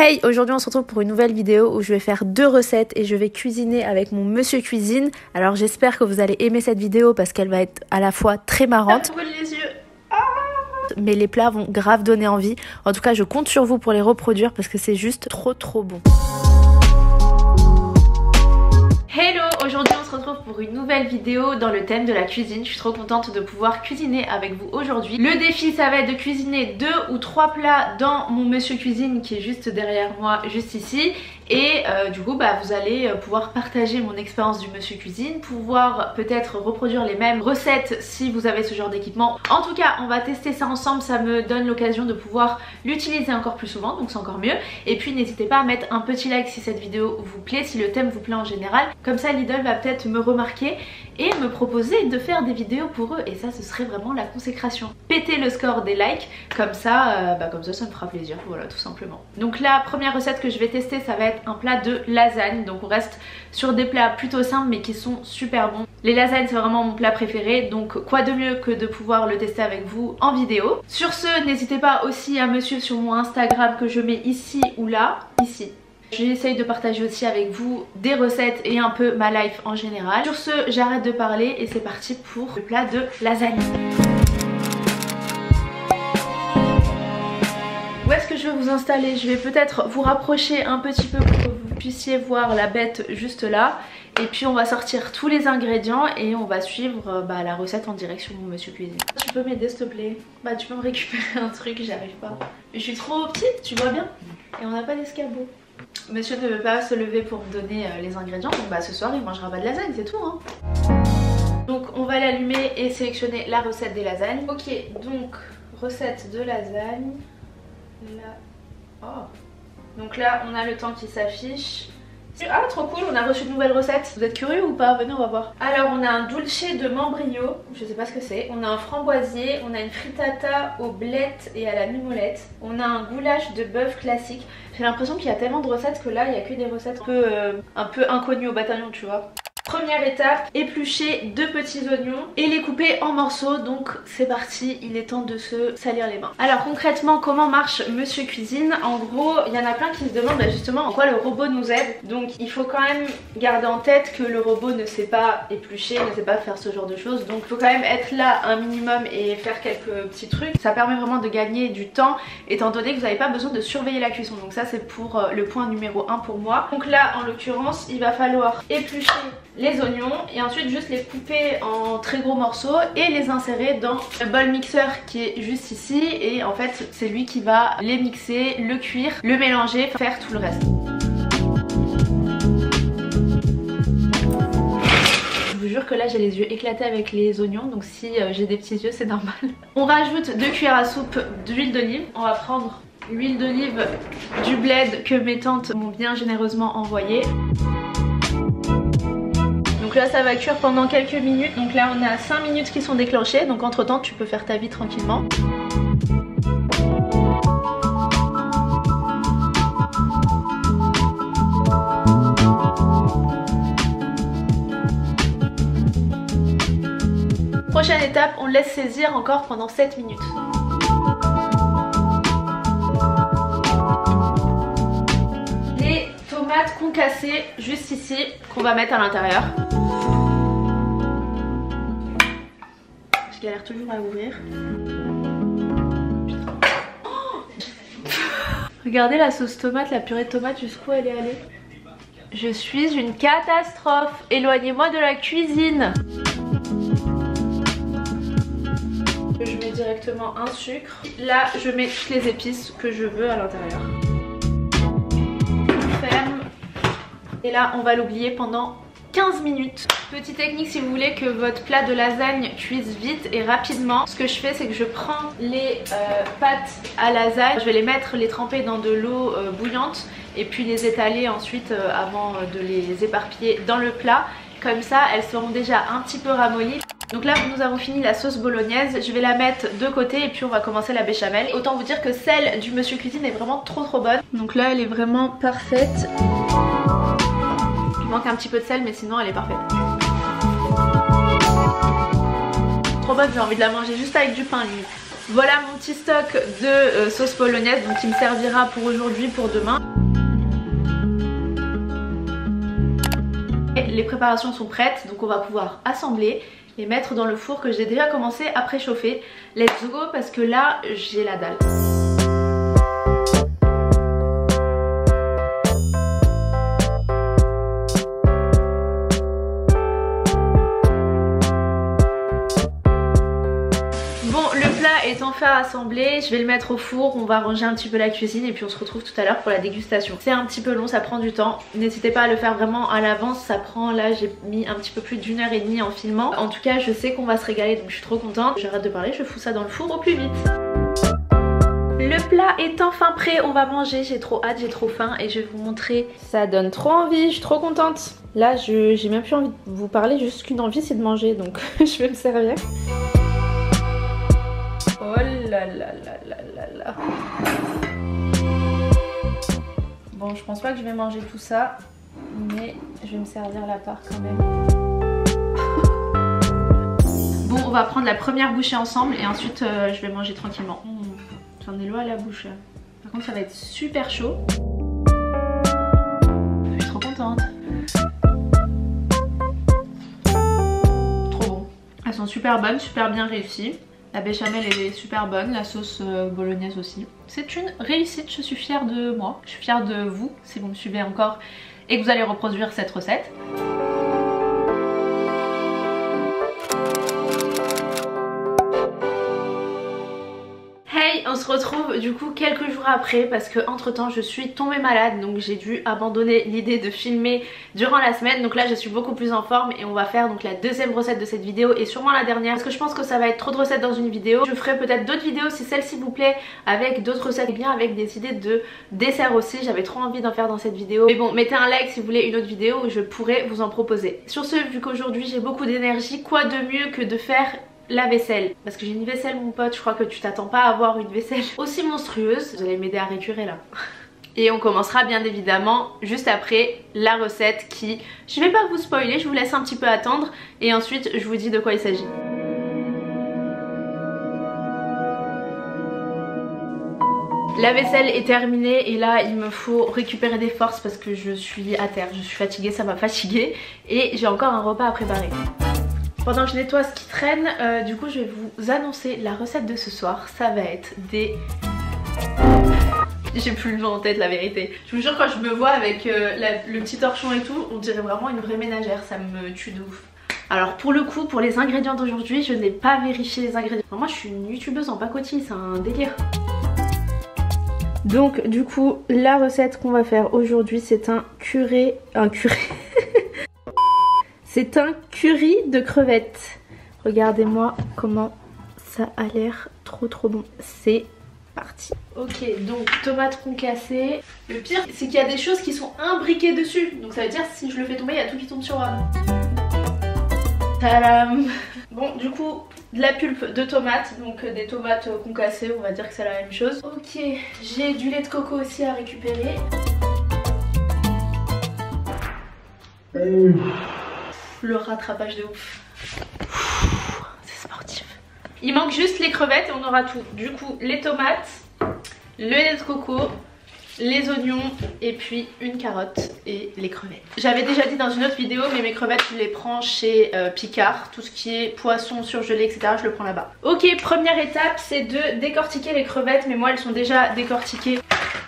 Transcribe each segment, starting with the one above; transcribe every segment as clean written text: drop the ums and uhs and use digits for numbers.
Hey, aujourd'hui on se retrouve pour une nouvelle vidéo où je vais faire 2 recettes et je vais cuisiner avec mon monsieur cuisine. Alors j'espère que vous allez aimer cette vidéo parce qu'elle va être à la fois très marrante. Ça brûle les yeux. Mais les plats vont grave donner envie. En tout cas, je compte sur vous pour les reproduire parce que c'est juste trop bon. Hello, aujourd'hui on se retrouve pour une nouvelle vidéo dans le thème de la cuisine. Je suis trop contente de pouvoir cuisiner avec vous aujourd'hui. Le défi ça va être de cuisiner 2 ou 3 plats dans mon monsieur cuisine qui est juste derrière moi, juste ici. Et du coup vous allez pouvoir partager mon expérience du monsieur cuisine, pouvoir peut-être reproduire les mêmes recettes si vous avez ce genre d'équipement. En tout cas on va tester ça ensemble, ça me donne l'occasion de pouvoir l'utiliser encore plus souvent, donc c'est encore mieux. Et puis n'hésitez pas à mettre un petit like si cette vidéo vous plaît, si le thème vous plaît en général. Comme ça Lidl va peut-être me remarquer et me proposer de faire des vidéos pour eux, et ça ce serait vraiment la consécration. Pétez le score des likes, comme ça ça me fera plaisir, voilà tout simplement. Donc la première recette que je vais tester ça va être un plat de lasagne, donc on reste sur des plats plutôt simples mais qui sont super bons. Les lasagnes c'est vraiment mon plat préféré, donc quoi de mieux que de pouvoir le tester avec vous en vidéo. Sur ce, n'hésitez pas aussi à me suivre sur mon Instagram que je mets ici ou là, ici. J'essaye de partager aussi avec vous des recettes et un peu ma life en général. Sur ce, j'arrête de parler et c'est parti pour le plat de lasagne. Où est-ce que je vais vous installer? Je vais peut-être vous rapprocher un petit peu pour que vous puissiez voir la bête juste là. Et puis on va sortir tous les ingrédients et on va suivre la recette en direct sur mon monsieur cuisine. Tu peux m'aider s'il te plaît? Tu peux me récupérer un truc, j'arrive pas. Je suis trop petite, tu vois bien. Et on n'a pas d'escabeau. Monsieur ne veut pas se lever pour me donner les ingrédients, donc ce soir il mangera pas de lasagne, c'est tout hein. Donc on va l'allumer et sélectionner la recette des lasagnes. Ok, donc recette de lasagne. Là. Oh. Donc là on a le temps qui s'affiche. Ah trop cool, on a reçu de nouvelles recettes. Vous êtes curieux ou pas? Venez on va voir. Alors on a un dulce de membrillo, je sais pas ce que c'est. On a un framboisier, on a une frittata aux blettes et à la mimolette. On a un goulash de bœuf classique. J'ai l'impression qu'il y a tellement de recettes que là il n'y a que des recettes un peu inconnues au bataillon tu vois. Première étape, éplucher 2 petits oignons et les couper en morceaux. Donc c'est parti, il est temps de se salir les mains. Alors concrètement comment marche monsieur cuisine? En gros il y en a plein qui se demandent justement en quoi le robot nous aide. Donc il faut quand même garder en tête que le robot ne sait pas éplucher, ne sait pas faire ce genre de choses. Donc il faut quand même être là un minimum et faire quelques petits trucs. Ça permet vraiment de gagner du temps étant donné que vous n'avez pas besoin de surveiller la cuisson. Donc ça c'est pour le point numéro 1 pour moi. Donc là en l'occurrence il va falloir éplucher les oignons et ensuite juste les couper en très gros morceaux et les insérer dans le bol mixeur qui est juste ici, et en fait c'est lui qui va les mixer, le cuire, le mélanger, faire tout le reste. Je vous jure que là j'ai les yeux éclatés avec les oignons, donc si j'ai des petits yeux c'est normal. On rajoute 2 cuillères à soupe d'huile d'olive. On va prendre l'huile d'olive du bled que mes tantes m'ont bien généreusement envoyé. Donc là ça va cuire pendant quelques minutes. Donc là on a 5 minutes qui sont déclenchées. Donc entre temps tu peux faire ta vie tranquillement. Prochaine étape, on laisse saisir encore pendant 7 minutes. Les tomates concassées juste ici qu'on va mettre à l'intérieur. Je galère toujours à ouvrir. Regardez la sauce tomate, la purée de tomate jusqu'où elle est allée. Je suis une catastrophe. Éloignez-moi de la cuisine. Je mets directement un sucre. Là je mets toutes les épices que je veux à l'intérieur. Ferme. Et là on va l'oublier pendant 15 minutes. Petite technique si vous voulez que votre plat de lasagne cuise vite et rapidement. Ce que je fais c'est que je prends les pâtes à lasagne. Je vais les tremper dans de l'eau bouillante et puis les étaler ensuite avant de les éparpiller dans le plat. Comme ça elles seront déjà un petit peu ramollies. Donc là nous avons fini la sauce bolognaise, je vais la mettre de côté et puis on va commencer la béchamel. Autant vous dire que celle du monsieur cuisine est vraiment trop bonne. Donc là elle est vraiment parfaite. Il manque un petit peu de sel mais sinon elle est parfaite. Trop bonne, j'ai envie de la manger juste avec du pain limite. Voilà mon petit stock de sauce bolognaise, donc qui me servira pour aujourd'hui, pour demain. Et les préparations sont prêtes, donc on va pouvoir assembler et mettre dans le four que j'ai déjà commencé à préchauffer. Let's go, parce que là j'ai la dalle. Est enfin assemblé, je vais le mettre au four, on va ranger un petit peu la cuisine et puis on se retrouve tout à l'heure pour la dégustation. C'est un petit peu long, ça prend du temps, n'hésitez pas à le faire vraiment à l'avance, ça prend, là j'ai mis un petit peu plus d'1 heure et demie en filmant. En tout cas je sais qu'on va se régaler, donc je suis trop contente. J'arrête de parler, je fous ça dans le four au plus vite. Le plat est enfin prêt, on va manger, j'ai trop hâte, j'ai trop faim et je vais vous montrer. Ça donne trop envie, je suis trop contente. Là j'ai même plus envie de vous parler, juste qu'une envie c'est de manger, donc je vais me servir. Oh là là là là là là. Bon, je pense pas que je vais manger tout ça, mais je vais me servir la part quand même. Bon, on va prendre la première bouchée ensemble et ensuite je vais manger tranquillement. J'en ai l'eau à la bouche. Par contre, ça va être super chaud. Je suis trop contente. Trop bon. Elles sont super bonnes, super bien réussies. La béchamel est super bonne, la sauce bolognaise aussi. C'est une réussite, je suis fière de moi. Je suis fière de vous si vous me suivez encore et que vous allez reproduire cette recette. Hey, on se retrouve du coup quelques jours après parce que entre temps je suis tombée malade, donc j'ai dû abandonner l'idée de filmer durant la semaine. Donc là je suis beaucoup plus en forme et on va faire donc la deuxième recette de cette vidéo et sûrement la dernière parce que je pense que ça va être trop de recettes dans une vidéo. Je ferai peut-être d'autres vidéos si celle-ci vous plaît avec d'autres recettes et bien avec des idées de dessert aussi. J'avais trop envie d'en faire dans cette vidéo, mais bon, mettez un like si vous voulez une autre vidéo où je pourrais vous en proposer. Sur ce, vu qu'aujourd'hui j'ai beaucoup d'énergie, quoi de mieux que de faire la vaisselle, parce que j'ai une vaisselle mon pote, je crois que tu t'attends pas à avoir une vaisselle aussi monstrueuse. Vous allez m'aider à récurer là. Et on commencera bien évidemment juste après la recette qui, je vais pas vous spoiler, je vous laisse un petit peu attendre et ensuite je vous dis de quoi il s'agit. La vaisselle est terminée et là il me faut récupérer des forces parce que je suis à terre, je suis fatiguée, ça m'a fatiguée et j'ai encore un repas à préparer. Pendant que je nettoie ce qui traîne, du coup je vais vous annoncer la recette de ce soir. Ça va être des... J'ai plus le nom en tête, la vérité. Je vous jure, quand je me vois avec le petit torchon et tout, on dirait vraiment une vraie ménagère, ça me tue de ouf. Alors pour le coup, pour les ingrédients d'aujourd'hui, je n'ai pas vérifié les ingrédients. Moi je suis une youtubeuse en pacotille, c'est un délire. Donc du coup, la recette qu'on va faire aujourd'hui, c'est un curry... C'est un curry de crevettes. Regardez-moi comment ça a l'air trop bon. C'est parti. Ok, donc tomates concassées. Le pire, c'est qu'il y a des choses qui sont imbriquées dessus. Donc ça veut dire si je le fais tomber, il y a tout qui tombe sur moi. Tadam. Bon, du coup, de la pulpe de tomates. Donc des tomates concassées, on va dire que c'est la même chose. Ok, j'ai du lait de coco aussi à récupérer. Le rattrapage de ouf. C'est sportif. Il manque juste les crevettes et on aura tout. Du coup, les tomates, le lait de coco, les oignons et puis une carotte et les crevettes. J'avais déjà dit dans une autre vidéo, mais mes crevettes je les prends chez Picard. Tout ce qui est poisson surgelé, etc. je le prends là-bas. Ok, première étape, c'est de décortiquer les crevettes. Mais moi elles sont déjà décortiquées.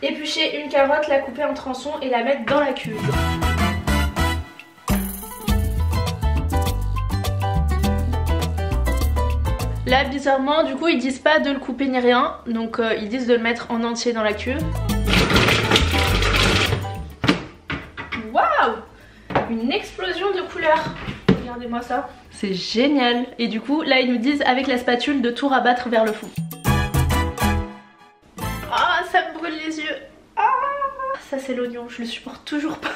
Éplucher une carotte, la couper en tronçons et la mettre dans la cuve. Là bizarrement du coup ils disent pas de le couper ni rien, donc ils disent de le mettre en entier dans la cuve. Waouh, une explosion de couleurs. Regardez-moi ça, c'est génial. Et du coup là ils nous disent avec la spatule de tout rabattre vers le fond. Ah, ça me brûle les yeux. Ah, ça c'est l'oignon, je le supporte toujours pas.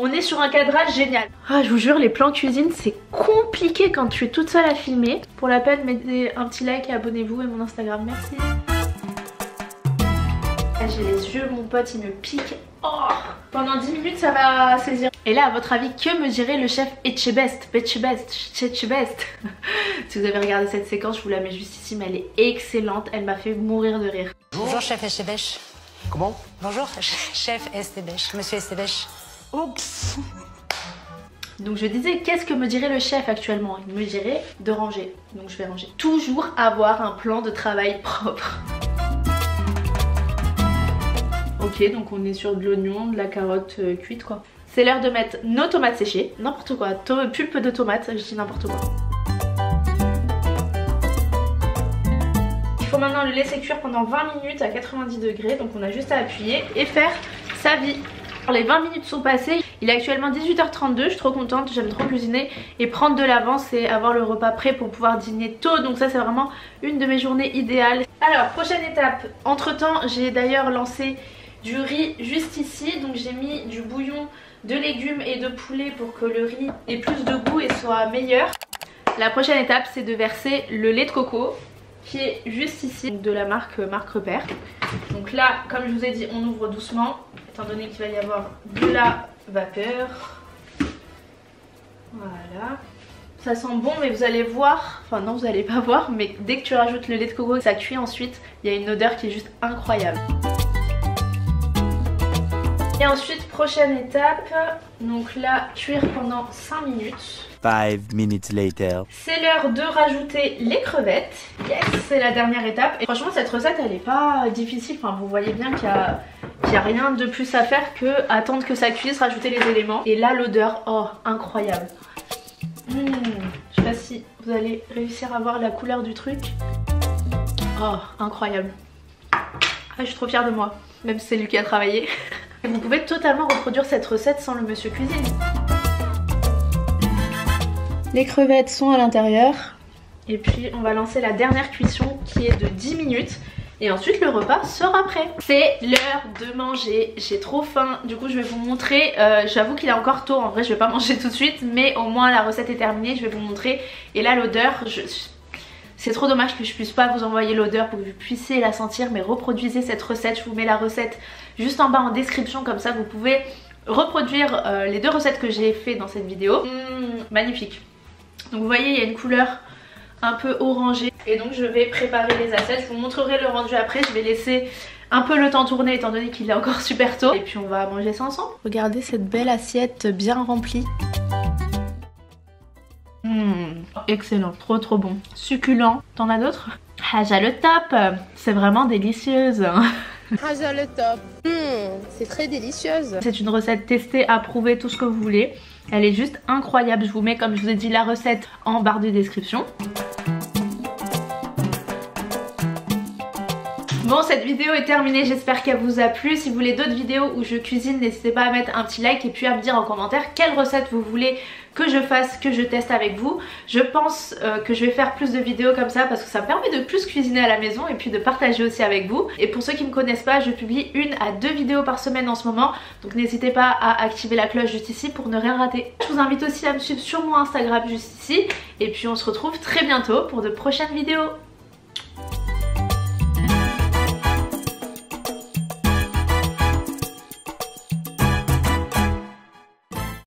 On est sur un cadrage génial. Ah, je vous jure, les plans cuisine c'est compliqué quand tu es toute seule à filmer. Pour la peine, mettez un petit like et abonnez-vous à mon Instagram, merci. J'ai les yeux, mon pote il me pique Oh, pendant 10 minutes ça va saisir. Et là, à votre avis, que me dirait le chef Etchebest? Si vous avez regardé cette séquence, je vous la mets juste ici, mais elle est excellente. Elle m'a fait mourir de rire. Bonjour chef Etchebest. Comment? Bonjour chef Estébèche, monsieur Estébèche. Oups. Donc je disais, qu'est-ce que me dirait le chef actuellement? Il me dirait de ranger. Donc je vais ranger. Toujours avoir un plan de travail propre. Ok, donc on est sur de l'oignon, de la carotte cuite quoi. C'est l'heure de mettre nos tomates séchées. N'importe quoi, pulpe de tomates, je dis n'importe quoi. Il faut maintenant le laisser cuire pendant 20 minutes à 90 degrés. Donc on a juste à appuyer et faire sa vie. Les 20 minutes sont passées, il est actuellement 18h32, je suis trop contente, j'aime trop cuisiner et prendre de l'avance et avoir le repas prêt pour pouvoir dîner tôt, donc ça c'est vraiment une de mes journées idéales. Alors prochaine étape, entre temps j'ai d'ailleurs lancé du riz juste ici, donc j'ai mis du bouillon de légumes et de poulet pour que le riz ait plus de goût et soit meilleur. La prochaine étape c'est de verser le lait de coco qui est juste ici, de la marque Repère. Donc là, comme je vous ai dit, on ouvre doucement, étant donné qu'il va y avoir de la vapeur. Voilà. Ça sent bon, mais vous allez voir, enfin non vous allez pas voir, mais dès que tu rajoutes le lait de coco, ça cuit ensuite, il y a une odeur qui est juste incroyable. Et ensuite, prochaine étape, donc là, cuire pendant 5 minutes. 5 minutes later. C'est l'heure de rajouter les crevettes. Yes, c'est la dernière étape. Et franchement, cette recette, elle est pas difficile. Enfin, vous voyez bien qu'il y a rien de plus à faire que attendre que ça cuise, rajouter les éléments. Et là, l'odeur, oh, incroyable. Je sais pas si vous allez réussir à voir la couleur du truc. Oh, incroyable. Ah, je suis trop fière de moi, même si c'est lui qui a travaillé. Vous pouvez totalement reproduire cette recette sans le monsieur cuisine. Les crevettes sont à l'intérieur. Et puis on va lancer la dernière cuisson qui est de 10 minutes. Et ensuite le repas sera prêt. C'est l'heure de manger. J'ai trop faim. Du coup je vais vous montrer. J'avoue qu'il est encore tôt. En vrai je vais pas manger tout de suite. Mais au moins la recette est terminée. Je vais vous montrer. Et là l'odeur... C'est trop dommage que je puisse pas vous envoyer l'odeur pour que vous puissiez la sentir, mais reproduisez cette recette. Je vous mets la recette juste en bas en description, comme ça vous pouvez reproduire les deux recettes que j'ai fait dans cette vidéo. Magnifique. Donc vous voyez il y a une couleur un peu orangée et donc je vais préparer les assiettes. Je vous montrerai le rendu après, je vais laisser un peu le temps tourner étant donné qu'il est encore super tôt. Et puis on va manger ça ensemble. Regardez cette belle assiette bien remplie. Excellent, trop bon. Succulent. T'en as d'autres? Haja le top. C'est vraiment délicieuse. Haja le top. C'est très délicieuse. C'est une recette testée, approuvée, tout ce que vous voulez. Elle est juste incroyable. Je vous mets, comme je vous ai dit, la recette en barre de description. Bon, cette vidéo est terminée, j'espère qu'elle vous a plu. Si vous voulez d'autres vidéos où je cuisine, n'hésitez pas à mettre un petit like et puis à me dire en commentaire quelle recette vous voulez que je fasse, que je teste avec vous. Je pense que je vais faire plus de vidéos comme ça parce que ça me permet de plus cuisiner à la maison et puis de partager aussi avec vous. Et pour ceux qui ne me connaissent pas, je publie 1 à 2 vidéos par semaine en ce moment. Donc n'hésitez pas à activer la cloche juste ici pour ne rien rater. Je vous invite aussi à me suivre sur mon Instagram juste ici. Et puis on se retrouve très bientôt pour de prochaines vidéos.